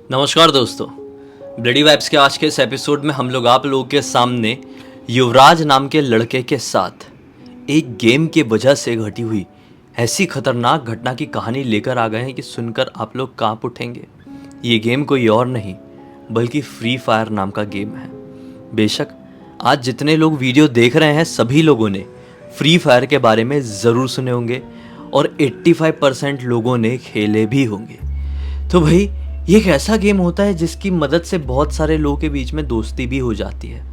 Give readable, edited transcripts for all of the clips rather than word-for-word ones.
नमस्कार दोस्तों, bloody vibes के आज के इस एपिसोड में हम लोग आप लोगों के सामने युवराज नाम के लड़के के साथ एक गेम की वजह से घटी हुई ऐसी खतरनाक घटना की कहानी लेकर आ गए हैं कि सुनकर आप लोग कांप उठेंगे। ये गेम कोई और नहीं बल्कि फ्री फायर नाम का गेम है। बेशक आज जितने लोग वीडियो देख रहे हैं सभी लोगों ने फ्री फायर के बारे में ज़रूर सुने होंगे और 85% लोगों ने खेले भी होंगे। तो भाई ये एक ऐसा गेम होता है जिसकी मदद से बहुत सारे लोगों के बीच में दोस्ती भी हो जाती है,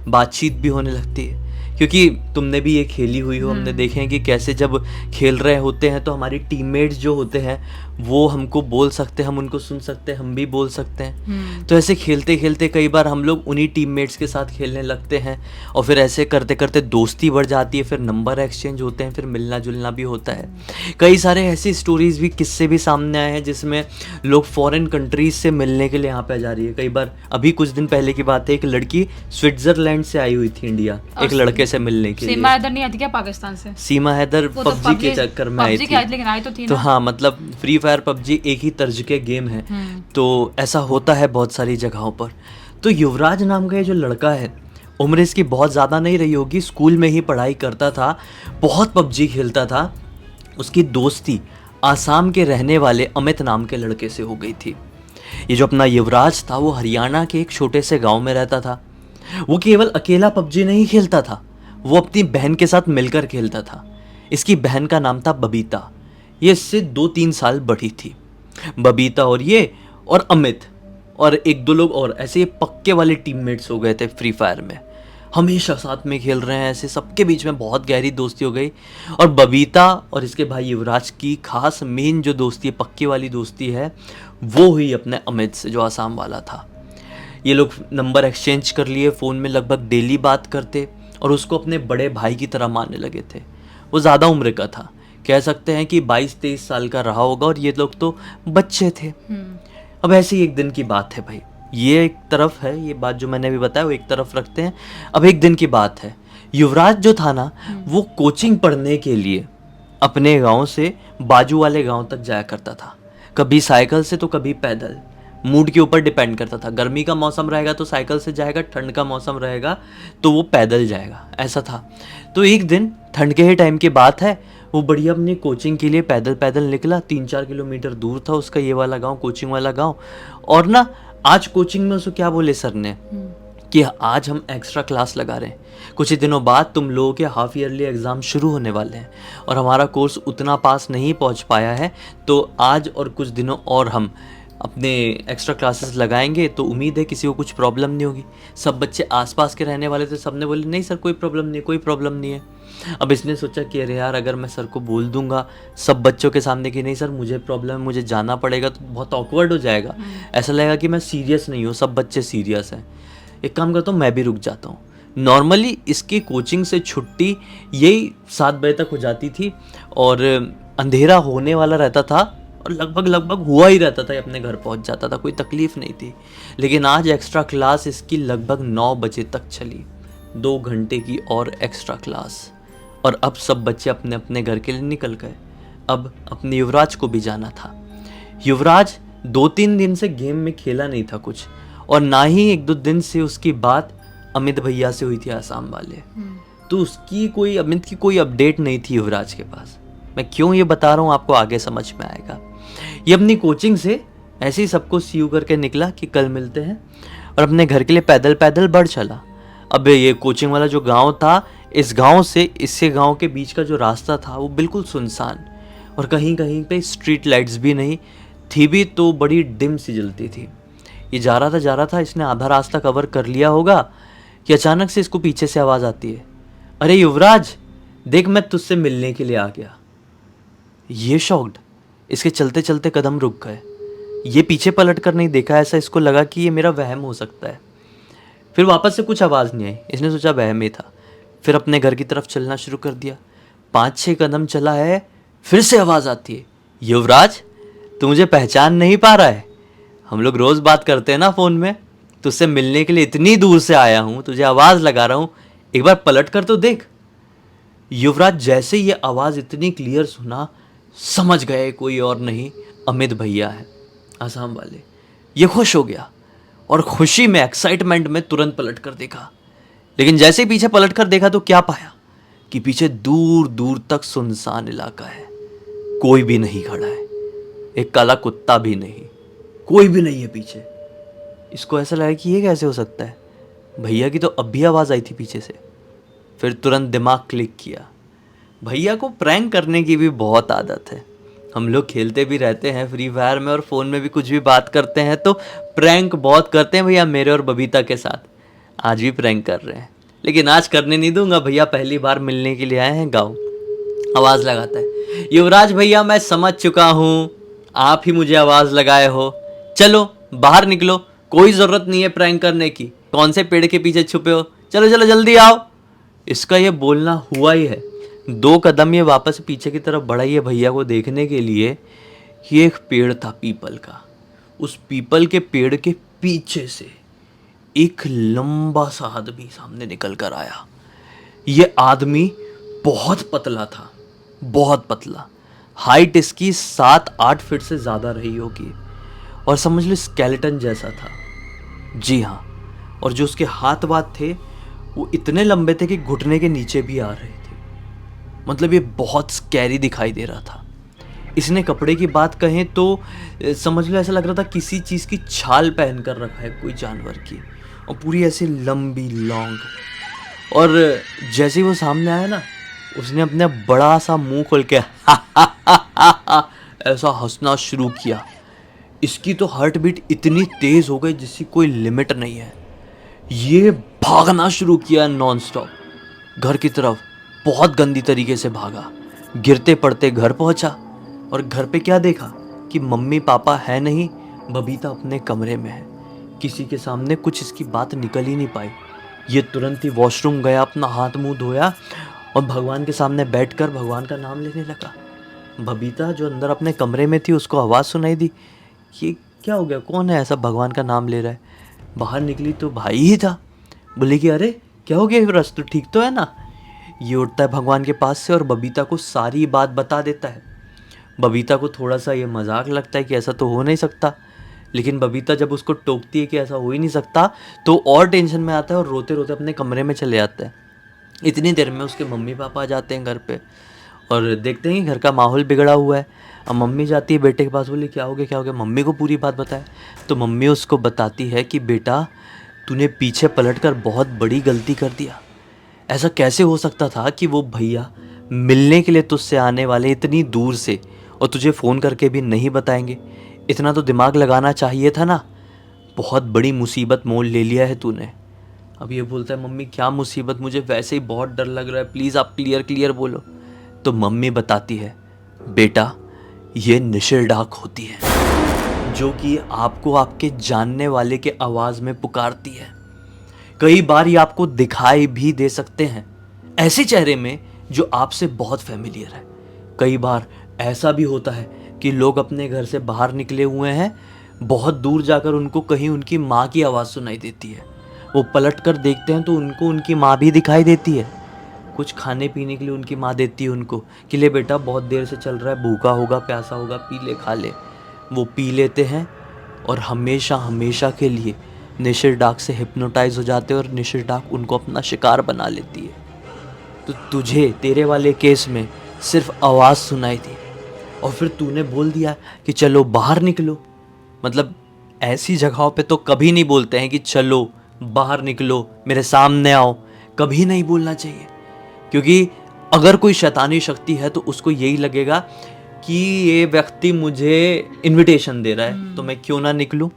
बातचीत भी होने लगती है। क्योंकि तुमने भी ये खेली हुई हो, हमने देखे हैं कि कैसे जब खेल रहे होते हैं तो हमारी टीममेट्स जो होते हैं वो हमको बोल सकते हैं, हम उनको सुन सकते हैं, हम भी बोल सकते हैं। तो ऐसे खेलते खेलते कई बार हम लोग उन्हीं टीममेट्स के साथ खेलने लगते हैं और फिर ऐसे करते करते दोस्ती बढ़ जाती है, फिर नंबर एक्सचेंज होते हैं, फिर मिलना जुलना भी होता है। कई सारे ऐसी स्टोरीज भी, किस्से भी सामने आए हैं जिसमें लोग फॉरेन कंट्रीज से मिलने के लिए यहाँ पे आ जा रही है। कई बार अभी कुछ दिन पहले की बात है, एक लड़की स्विट्जरलैंड से आई हुई थी इंडिया एक लड़के से मिलने के लिए। सीमा हैदर नहीं आती क्या पाकिस्तान से? सीमा हैदर पबजी के चक्कर में आई थी, लेकिन आई तो थी तो ना। हाँ, मतलब फ्री फायर पबजी एक ही तर्ज के गेम है। तो ऐसा होता है बहुत सारी जगहों पर। तो युवराज नाम का ये जो लड़का है, उम्र इसकी बहुत ज़्यादा नहीं रही होगी, स्कूल में ही पढ़ाई करता था, बहुत पबजी खेलता था। उसकी दोस्ती आसाम के रहने वाले अमित नाम के लड़के से हो गई थी। ये जो अपना युवराज था वो हरियाणा के एक छोटे से गांव में रहता था। वो केवल अकेला पबजी नहीं खेलता था, वो अपनी बहन के साथ मिलकर खेलता था। इसकी बहन का नाम था बबीता। ये इससे 2-3 साल बड़ी थी। बबीता और ये और अमित और एक दो लोग और ऐसे ये पक्के वाले टीममेट्स हो गए थे फ्री फायर में। हमेशा साथ में खेल रहे हैं, ऐसे सबके बीच में बहुत गहरी दोस्ती हो गई। और बबीता और इसके भाई युवराज की खास मेन जो दोस्ती है, पक्की वाली दोस्ती है, वो हुई अपने अमित से जो आसाम वाला था। ये लोग नंबर एक्सचेंज कर लिए, फ़ोन में लगभग डेली बात करते और उसको अपने बड़े भाई की तरह मानने लगे थे। वो ज़्यादा उम्र का था, कह सकते हैं कि 22-23 साल का रहा होगा और ये लोग तो बच्चे थे। अब ऐसे ही एक दिन की बात है भाई, ये एक तरफ है, ये बात जो मैंने अभी बताया वो एक तरफ रखते हैं। अब एक दिन की बात है, युवराज जो था ना वो कोचिंग पढ़ने के लिए अपने गांव से बाजू वाले गांव तक जाया करता था। कभी साइकिल से तो कभी पैदल, मूड के ऊपर डिपेंड करता था। गर्मी का मौसम रहेगा तो साइकिल से जाएगा, ठंड का मौसम रहेगा तो वो पैदल जाएगा, ऐसा था। तो एक दिन ठंड के ही टाइम की बात है, वो बढ़िया अपनी कोचिंग के लिए पैदल पैदल निकला। 3-4 किलोमीटर दूर था उसका ये वाला गांव, कोचिंग वाला गांव। और ना आज कोचिंग में उसको क्या बोले सर ने कि आज हम एक्स्ट्रा क्लास लगा रहे हैं, कुछ ही दिनों बाद तुम लोगों के हाफ ईयरली एग्ज़ाम शुरू होने वाले हैं और हमारा कोर्स उतना पास नहीं पहुंच पाया है, तो आज और कुछ दिनों और हम अपने एक्स्ट्रा क्लासेस लगाएंगे, तो उम्मीद है किसी को कुछ प्रॉब्लम नहीं होगी। सब बच्चे आसपास के रहने वाले थे, सब ने बोले नहीं सर कोई प्रॉब्लम नहीं, कोई प्रॉब्लम नहीं है। अब इसने सोचा कि अरे यार, अगर मैं सर को बोल दूंगा सब बच्चों के सामने कि नहीं सर मुझे प्रॉब्लम है, मुझे जाना पड़ेगा, तो बहुत ऑकवर्ड हो जाएगा, ऐसा लगेगा कि मैं सीरियस नहीं हूँ, सब बच्चे सीरियस हैं। एक काम करता हूँ, मैं भी रुक जाता हूँ। नॉर्मली इसकी कोचिंग से छुट्टी यही 7 बजे तक हो जाती थी और अंधेरा होने वाला रहता था और लगभग हुआ ही रहता था, अपने घर पहुंच जाता था, कोई तकलीफ नहीं थी। लेकिन आज एक्स्ट्रा क्लास इसकी लगभग 9 बजे तक चली, 2 घंटे की और एक्स्ट्रा क्लास। और अब सब बच्चे अपने अपने घर के लिए निकल गए। अब अपने युवराज को भी जाना था। युवराज 2-3 दिन से गेम में खेला नहीं था कुछ, और ना ही 1-2 दिन से उसकी बात अमित भैया से हुई थी आसाम वाले। तो उसकी कोई, अमित की कोई अपडेट नहीं थी युवराज के पास। मैं क्यों ये बता रहा हूँ आपको आगे समझ में आएगा। ये अपनी कोचिंग से ऐसे ही सबको सी यू करके निकला कि कल मिलते हैं, और अपने घर के लिए पैदल पैदल बढ़ चला। अब ये कोचिंग वाला जो गांव था, इस गांव से इससे गांव के बीच का जो रास्ता था वो बिल्कुल सुनसान, और कहीं कहीं पे स्ट्रीट लाइट्स भी नहीं थी, भी तो बड़ी डिम सी जलती थी। ये जा रहा था, इसने आधा रास्ता कवर कर लिया होगा कि अचानक से इसको पीछे से आवाज़ आती है, अरे युवराज देख मैं तुझसे मिलने के लिए आ गया। ये शॉक्ड, इसके चलते चलते कदम रुक गए। ये पीछे पलट कर नहीं देखा, ऐसा इसको लगा कि ये मेरा वहम हो सकता है। फिर वापस से कुछ आवाज़ नहीं आई, इसने सोचा वहम ही था। फिर अपने घर की तरफ चलना शुरू कर दिया। 5-6 कदम चला है, फिर से आवाज़ आती है, युवराज तू मुझे पहचान नहीं पा रहा है? हम लोग रोज़ बात करते हैं ना फ़ोन में, तुझसे मिलने के लिए इतनी दूर से आया हूँ, तुझे आवाज़ लगा रहा हूँ, एक बार पलट कर तो देख। युवराज जैसे ये आवाज़ इतनी क्लियर सुना, समझ गए कोई और नहीं अमित भैया है, आसाम वाले। ये खुश हो गया और खुशी में, एक्साइटमेंट में तुरंत पलट कर देखा। लेकिन जैसे ही पीछे पलट कर देखा तो क्या पाया कि पीछे दूर दूर तक सुनसान इलाका है, कोई भी नहीं खड़ा है, एक काला कुत्ता भी नहीं, कोई भी नहीं है पीछे। इसको ऐसा लगा कि ये कैसे हो सकता है, भैया की तो अब भी आवाज़ आई थी पीछे से। फिर तुरंत दिमाग क्लिक किया। भैया को प्रैंक करने की भी बहुत आदत है, हम लोग खेलते भी रहते हैं फ्री फायर में और फ़ोन में भी कुछ भी बात करते हैं तो प्रैंक बहुत करते हैं भैया, मेरे और बबीता के साथ। आज भी प्रैंक कर रहे हैं, लेकिन आज करने नहीं दूंगा। भैया पहली बार मिलने के लिए आए हैं गाँव। आवाज़ लगाता है, युवराज भैया मैं समझ चुका हूँ, आप ही मुझे आवाज़ लगाए हो, चलो बाहर निकलो, कोई ज़रूरत नहीं है प्रैंक करने की, कौन से पेड़ के पीछे छुपे हो, चलो चलो जल्दी आओ। इसका ये बोलना हुआ ही है। 2 कदम ये वापस पीछे की तरफ बढ़ा ये भैया को देखने के लिए। ये एक पेड़ था पीपल का, उस पीपल के पेड़ के पीछे से एक लंबा सा आदमी सामने निकल कर आया। ये आदमी बहुत पतला था, बहुत पतला, हाइट इसकी 7-8 फीट से ज़्यादा रही होगी और समझ लो स्केलेटन जैसा था। जी हाँ, और जो उसके हाथ वाथ थे वो इतने लंबे थे कि घुटने के नीचे भी आ रहे थे। मतलब ये बहुत स्कैरी दिखाई दे रहा था। इसने कपड़े की बात कहें तो समझ लो ऐसा लग रहा था किसी चीज़ की छाल पहन कर रखा है, कोई जानवर की, और पूरी ऐसी लंबी लॉन्ग। और जैसे ही वो सामने आया ना, उसने अपने बड़ा सा मुंह खोल के ऐसा हंसना शुरू किया। इसकी तो हार्ट बीट इतनी तेज हो गई जिसकी कोई लिमिट नहीं है। ये भागना शुरू किया नॉन स्टॉप घर की तरफ, बहुत गंदी तरीके से भागा, गिरते पड़ते घर पहुंचा। और घर पे क्या देखा कि मम्मी पापा है नहीं, बबीता अपने कमरे में है। किसी के सामने कुछ इसकी बात निकल ही नहीं पाई। ये तुरंत ही वॉशरूम गया, अपना हाथ मुंह धोया और भगवान के सामने बैठकर भगवान का नाम लेने लगा। बबीता जो अंदर अपने कमरे में थी उसको आवाज़ सुनाई दी, ये क्या हो गया, कौन है ऐसा भगवान का नाम ले रहा है। बाहर निकली तो भाई ही था। बोले कि अरे क्या हो गया युवराज, तो ठीक तो है ना। ये उठता है भगवान के पास से और बबीता को सारी बात बता देता है। बबीता को थोड़ा सा ये मजाक लगता है कि ऐसा तो हो नहीं सकता, लेकिन बबीता जब उसको टोकती है कि ऐसा हो ही नहीं सकता तो और टेंशन में आता है और रोते रोते अपने कमरे में चले जाता है। इतनी देर में उसके मम्मी पापा आ जाते हैं घर पे और देखते हैं कि घर का माहौल बिगड़ा हुआ है। अब मम्मी जाती है बेटे के पास, बोली क्या हो गया क्या हो गया, मम्मी को पूरी बात बताए तो मम्मी उसको बताती है कि बेटा तूने पीछे पलटकर बहुत बड़ी गलती कर दिया। ऐसा कैसे हो सकता था कि वो भैया मिलने के लिए तुझसे आने वाले इतनी दूर से और तुझे फ़ोन करके भी नहीं बताएंगे। इतना तो दिमाग लगाना चाहिए था ना, बहुत बड़ी मुसीबत मोल ले लिया है तूने। अब ये बोलता है मम्मी क्या मुसीबत, मुझे वैसे ही बहुत डर लग रहा है, प्लीज़ आप क्लियर बोलो। तो मम्मी बताती है बेटा ये निशिर डाक होती है जो कि आपको आपके जानने वाले के आवाज़ में पुकारती है। कई बार ये आपको दिखाई भी दे सकते हैं ऐसे चेहरे में जो आपसे बहुत फेमिलियर है। कई बार ऐसा भी होता है कि लोग अपने घर से बाहर निकले हुए हैं, बहुत दूर जाकर उनको कहीं उनकी माँ की आवाज़ सुनाई देती है। वो पलट कर देखते हैं तो उनको उनकी माँ भी दिखाई देती है। कुछ खाने पीने के लिए उनकी माँ देती है उनको कि ले बेटा बहुत देर से चल रहा है, भूखा होगा प्यासा होगा, पी ले खा ले। वो पी लेते हैं और हमेशा हमेशा के लिए निशिर डाक से हिप्नोटाइज हो जाते हैं और निशिर डाक उनको अपना शिकार बना लेती है। तो तुझे तेरे वाले केस में सिर्फ आवाज़ सुनाई दी और फिर तूने बोल दिया कि चलो बाहर निकलो। मतलब ऐसी जगहों पे तो कभी नहीं बोलते हैं कि चलो बाहर निकलो मेरे सामने आओ, कभी नहीं बोलना चाहिए। क्योंकि अगर कोई शैतानी शक्ति है तो उसको यही लगेगा कि ये व्यक्ति मुझे इनविटेशन दे रहा है तो मैं क्यों ना निकलूं।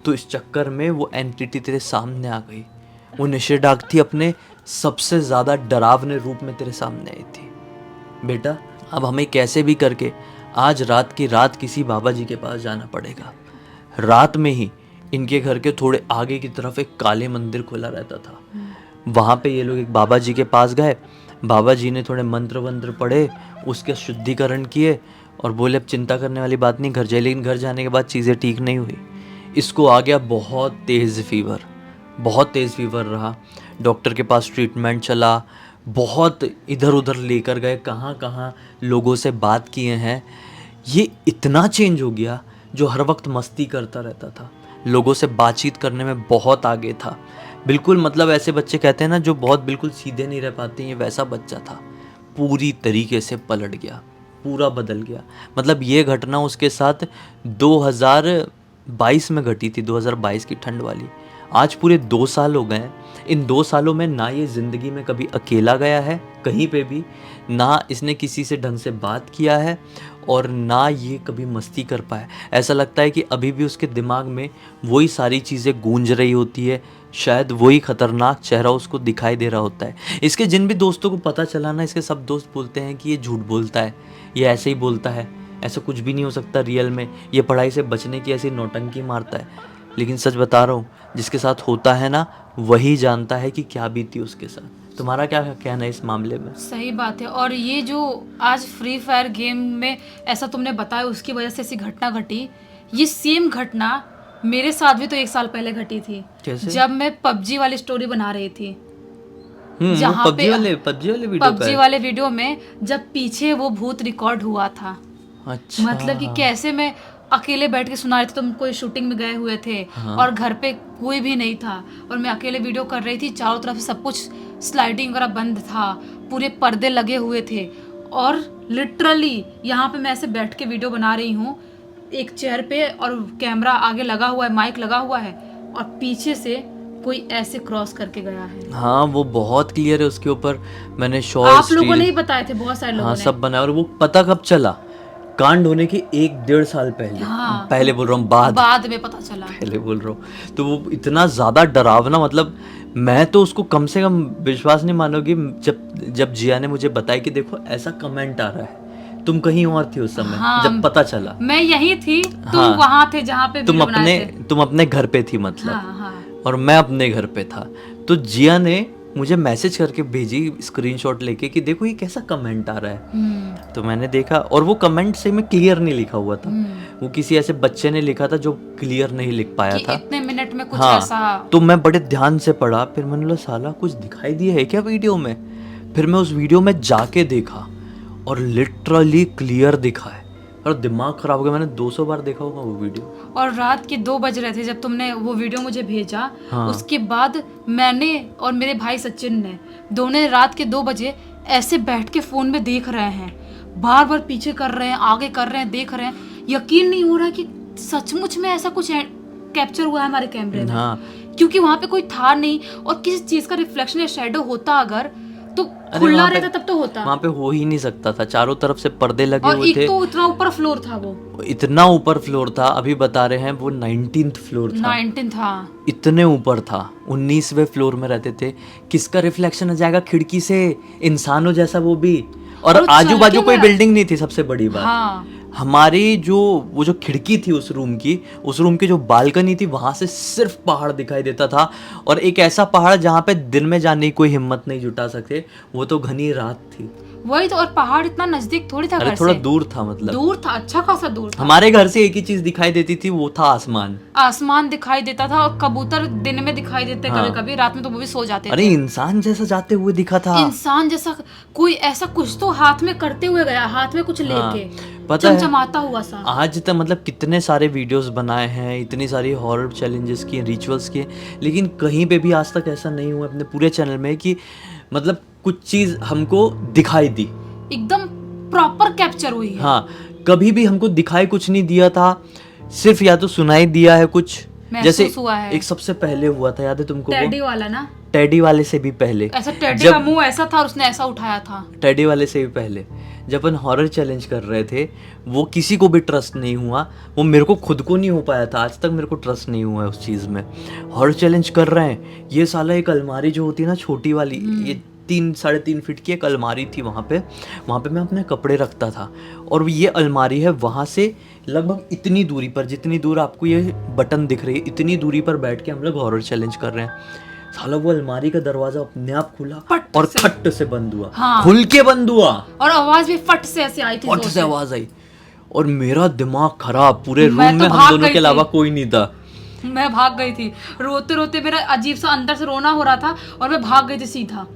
तो इस चक्कर में वो एंटिटी तेरे सामने आ गई। वो निशिर डाक थी, अपने सबसे ज़्यादा डरावने रूप में तेरे सामने आई थी। बेटा अब हमें कैसे भी करके आज रात की रात किसी बाबा जी के पास जाना पड़ेगा। रात में ही इनके घर के थोड़े आगे की तरफ एक काली मंदिर खुला रहता था। वहाँ पे ये लोग एक बाबा जी के पास गए। बाबा जी ने थोड़े मंत्र वंत्र पढ़े, उसके शुद्धिकरण किए और बोले अब चिंता करने वाली बात नहीं, घर जाइए। लेकिन घर जाने के बाद चीज़ें ठीक नहीं हुई। इसको आ गया बहुत तेज़ फीवर रहा। डॉक्टर के पास ट्रीटमेंट चला, बहुत इधर उधर लेकर गए, कहाँ कहाँ लोगों से बात किए हैं। ये इतना चेंज हो गया, जो हर वक्त मस्ती करता रहता था, लोगों से बातचीत करने में बहुत आगे था। बिल्कुल मतलब ऐसे बच्चे कहते हैं ना जो बहुत बिल्कुल सीधे नहीं रह पाते, ये वैसा बच्चा था। पूरी तरीके से पलट गया, पूरा बदल गया। मतलब ये घटना उसके साथ 2022 में घटी थी, 2022 की ठंड वाली। आज पूरे 2 साल हो गए हैं। इन 2 सालों में ना ये ज़िंदगी में कभी अकेला गया है कहीं पे भी, ना इसने किसी से ढंग से बात किया है, और ना ये कभी मस्ती कर पाया। ऐसा लगता है कि अभी भी उसके दिमाग में वही सारी चीज़ें गूंज रही होती है, शायद वही खतरनाक चेहरा उसको दिखाई दे रहा होता है। इसके जिन भी दोस्तों को पता चला ना, इसके सब दोस्त बोलते हैं कि ये झूठ बोलता है, ये ऐसे ही बोलता है, ऐसा कुछ भी नहीं हो सकता रियल में, ये पढ़ाई से बचने की ऐसी नौटंकी मारता है। लेकिन सच बता रहा हूँ, जिसके साथ होता है ना वही जानता है कि क्या बीती उसके साथ। तुम्हारा क्या कहना है इस मामले में? सही बात है। और ये जो आज फ्री फायर गेम में ऐसा तुमने बताया उसकी वजह से ऐसी घटना घटी, ये सेम घटना मेरे साथ भी तो 1 साल पहले घटी थी। कैसे? जब मैं पबजी वाली स्टोरी बना रही थी, जहाँ पबजी वाले वीडियो में जब पीछे वो भूत रिकॉर्ड हुआ था। अच्छा, मतलब कि कैसे मैं अकेले बैठ के सुना रही थी, तुम कोई शूटिंग में गए हुए थे और घर पे कोई भी नहीं था और मैं अकेले वीडियो कर रही थी, चारों तरफ से सब कुछ स्लाइडिंग वगैरह बंद था, पूरे पर्दे लगे हुए थे और लिटरली यहाँ पे मैं ऐसे बैठ के वीडियो बना रही हूँ एक चेयर पे और कैमरा आगे लगा हुआ है, माइक लगा हुआ है और पीछे से कोई ऐसे क्रॉस करके गया है। हाँ वो बहुत क्लियर है, उसके ऊपर मैंने आप शॉर्ट्स लोगों ने ही बताए थे, बहुत सारे लोगों हाँ ने। सब बनाया। और वो पता कब चला? कांड होने के 1-1.5 साल पहले। हाँ, पहले बोल रहा हूँ, बाद में पता चला। पहले बोल रहा हूँ। तो वो इतना ज़्यादा डरावना, मतलब मैं तो उसको कम से कम विश्वास नहीं मानोगी, जब जिया ने मुझे बताया कि देखो ऐसा कमेंट आ रहा है, तुम कहीं और थी उस समय। हाँ, जब पता चला मैं यही थी, तुम हाँ, वहां थे जहाँ पे वीडियो बनाए थे। तुम अपने घर पे थी मतलब। हाँ, हाँ। और मैं अपने घर पे था। तो जिया ने मुझे मैसेज करके भेजी स्क्रीनशॉट लेके कि देखो ये कैसा कमेंट आ रहा है। तो मैंने देखा और वो कमेंट से में क्लियर नहीं लिखा हुआ था, वो किसी ऐसे बच्चे ने लिखा था जो क्लियर नहीं लिख पाया था। इतने मिनट में कुछ हाँ, ऐसा। तो मैं बड़े ध्यान से पढ़ा, फिर मैंने बोला साला कुछ दिखाई दिया है क्या वीडियो में। फिर मैं उस वीडियो में जाके देखा और लिटरली क्लियर दिखा है और दिमाग खराब हो गया। मैंने 200 बार देखा होगा वो वीडियो। और रात के 2 बज रहे थे जब तुमने वो वीडियो मुझे भेजा। हाँ। उसके बाद मैंने और मेरे भाई सचिन ने दोनों रात के 2 बजे ऐसे बैठ के फोन में देख रहे हैं, बार बार पीछे कर रहे हैं, आगे कर रहे हैं, देख रहे हैं। यकीन नहीं हो रहा कि सचमुच में ऐसा कुछ कैप्चर हुआ है हमारे कैमरे में। हाँ। क्योंकि वहां पे कोई था नहीं और किसी चीज का रिफ्लेक्शन या शैडो होता अगर तो खुला रहता तब तो होता। वहाँ पे हो ही नहीं सकता था, चारों तरफ से पर्दे लगे और हुए थे। एक तो इतना ऊपर फ्लोर था, वो इतना ऊपर फ्लोर था, अभी बता रहे हैं वो 19th फ्लोर था। 19 था, इतने ऊपर था, 19वें फ्लोर में रहते थे। किसका रिफ्लेक्शन आ जाएगा खिड़की से, इंसानों जैसा वो भी। और आजू बाजू कोई बिल्डिंग नहीं थी, सबसे बड़ी बात। हाँ। हमारी वो जो खिड़की थी उस रूम की जो बालकनी थी, वहां से सिर्फ पहाड़ दिखाई देता था। और एक ऐसा पहाड़ जहाँ पे दिन में जाने की कोई हिम्मत नहीं जुटा सकते, वो तो घनी रात थी। वही तो। और पहाड़ इतना नजदीक थोड़ी था, अरे घर थोड़ा से दूर था, मतलब दूर था, अच्छा खासा दूर था। हमारे घर से एक ही चीज दिखाई देती थी, वो था आसमान। आसमान दिखाई देता था और कबूतर दिन में दिखाई देते हाँ। कभी कभी, रात में तो वो भी सो जाते अरे थे। इंसान जैसा जाते हुए दिखा था। इंसान जैसा कोई ऐसा कुछ तो हाथ में करते हुए गया, हाथ में कुछ लेके, पता है चमचमाता हुआ सा। आज तक मतलब कितने सारे वीडियोस बनाए हैं, इतनी सारी हॉरर चैलेंजेस किए, रिचुअल्स किए, लेकिन कहीं पे भी आज तक ऐसा नहीं हुआ अपने पूरे चैनल में कि मतलब कुछ चीज हमको दिखाई दी, एकदम प्रॉपर कैप्चर हुई है। हाँ, कभी भी हमको दिखाई कुछ नहीं दिया था, सिर्फ या तो सुनाई दिया है कुछ। जैसे हुआ है। एक सबसे पहले हुआ था, याद है तुमको? टेडी वाला ना, टेडी वाले से भी पहले, ऐसा टेडी का मुंह ऐसा था, उसने ऐसा उठाया था। टेडी वाले से भी पहले जब अपन हॉरर चैलेंज कर रहे थे, वो किसी को भी ट्रस्ट नहीं हुआ, वो मेरे को खुद को नहीं हो पाया था, आज तक मेरे को ट्रस्ट नहीं हुआ है उस चीज़ में। हॉरर चैलेंज कर रहे हैं, ये साला एक अलमारी जो होती है ना छोटी वाली, ये 3-3.5 फीट की एक अलमारी थी, वहाँ पे मैं अपने कपड़े रखता था। और ये अलमारी है वहाँ से लगभग इतनी दूरी पर, जितनी दूर आपको ये बटन दिख रही है, इतनी दूरी पर बैठ के हम लोग हॉरर चैलेंज कर रहे हैं। साला वो अलमारी का दरवाजा अपने आप खुला और फट से बंद हुआ। हाँ। खुल के बंद हुआ और आवाज भी फट से ऐसे आई थी, फट से आवाज आई। और मेरा दिमाग खराब, पूरे रूम में हम दोनों के अलावा कोई नहीं था। मैं भाग गई थी, रोते रोते मेरा अजीब सा अंदर से रोना हो रहा था और मैं भाग गई थी सीधा।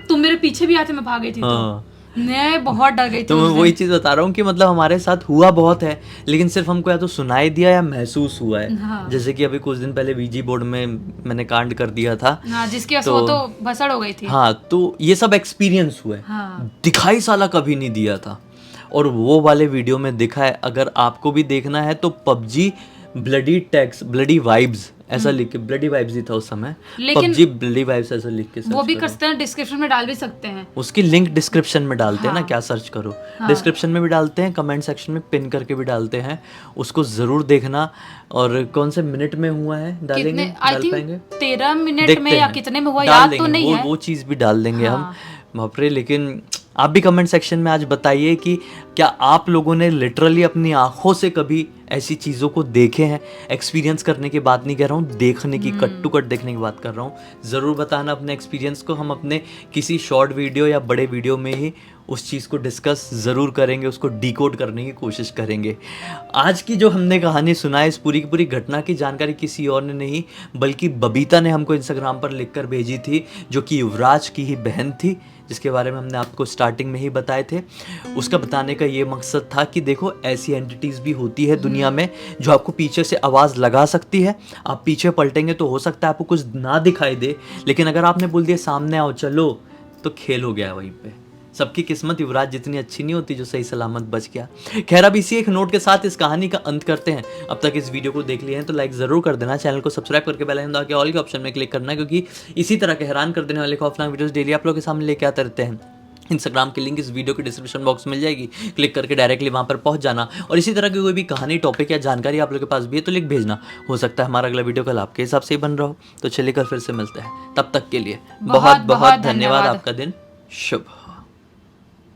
तुम मेरे पीछे भी आते, मैं भाग गई थी। हाँ। मैं बहुत डर गई थी तो मैं उस वही दिन। चीज़ बता रहा हूँ कि मतलब हमारे साथ हुआ बहुत है, लेकिन सिर्फ हमको या तो सुनाई दिया या महसूस हुआ है। हाँ। जैसे कि अभी कुछ दिन पहले वीजी बोर्ड में मैंने कांड कर दिया था। हाँ, जिसकी वजह से वो तो भसड़ हो गई थी। हाँ, तो ये सब एक्सपीरियंस हुए, हाँ। दिखाई साला कभी नहीं दिया था, और वो वाले वीडियो में दिखा है। अगर आपको भी देखना है तो PUBG bloody tax bloody vibes ऐसा लिख के, ब्लडी वाइब्स ही था उस समय, लेकिन पबजी ब्लडी वाइब्स ऐसा लिख के वो सर्च भी करो। कर सकते हैं, डिस्क्रिप्शन में डाल भी सकते हैं। उसकी लिंक डिस्क्रिप्शन में डालते हैं ना, हाँ। क्या सर्च करो, हाँ। डिस्क्रिप्शन में भी डालते हैं, कमेंट सेक्शन में पिन करके भी डालते हैं, उसको ज़रूर देखना। और कौन से मिनट में हुआ है डालेंगे, कितने, आई डाल थिंक पाएंगे, 13 मिनट देखते में या हैं, कितने में हुआ डाल याद तो देंगे, नहीं है। वो चीज़ भी डाल देंगे हाँ। हम, बाप रे। लेकिन आप भी कमेंट सेक्शन में आज बताइए कि क्या आप लोगों ने लिटरली अपनी आंखों से कभी ऐसी चीज़ों को देखे हैं। एक्सपीरियंस करने की बात नहीं कर रहा हूँ, देखने की, कट टू कट देखने की बात कर रहा हूँ। ज़रूर बताना अपने एक्सपीरियंस को, हम अपने किसी शॉर्ट वीडियो या बड़े वीडियो में ही उस चीज़ को डिस्कस ज़रूर करेंगे, उसको डिकोड करने की कोशिश करेंगे। आज की जो हमने कहानी सुना है, इस पूरी की पूरी घटना की जानकारी किसी और ने नहीं बल्कि बबीता ने हमको इंस्टाग्राम पर लिख कर भेजी थी, जो कि युवराज की ही बहन थी, जिसके बारे में हमने आपको स्टार्टिंग में ही बताए थे। उसका बताने का ये मकसद था कि देखो ऐसी एंटिटीज़ भी होती है दुनिया में जो आपको पीछे से आवाज़ लगा सकती है। आप पीछे पलटेंगे तो हो सकता है आपको कुछ ना दिखाई दे, लेकिन अगर आपने बोल दिया सामने आओ चलो, तो खेल हो गया वहीं पे। सबकी किस्मत युवराज जितनी अच्छी नहीं होती जो सही सलामत बच गया। खैर, अब इसी एक नोट के साथ इस कहानी का अंत करते हैं। अब तक इस वीडियो को देख लिए हैं तो लाइक ज़रूर कर देना, चैनल को सब्सक्राइब करके बेल आइकन दबा के ऑल के ऑप्शन में क्लिक करना, क्योंकि इसी तरह के हैरान कर देने वाले खौफनाक वीडियोस डेली आप लोगों के सामने लेके आते रहते हैं। इंस्टाग्राम की लिंक इस वीडियो के डिस्क्रिप्शन बॉक्स में मिल जाएगी, क्लिक करके डायरेक्टली वहाँ पर पहुँच जाना। और इसी तरह की कोई भी कहानी, टॉपिक या जानकारी आप लोगों के पास भी है तो लिख भेजना। हो सकता है हमारा अगला वीडियो कल आपके हिसाब से ही बन रहा हो। तो चलिए कल फिर से मिलते हैं, तब तक के लिए बहुत बहुत धन्यवाद। आपका दिन शुभ।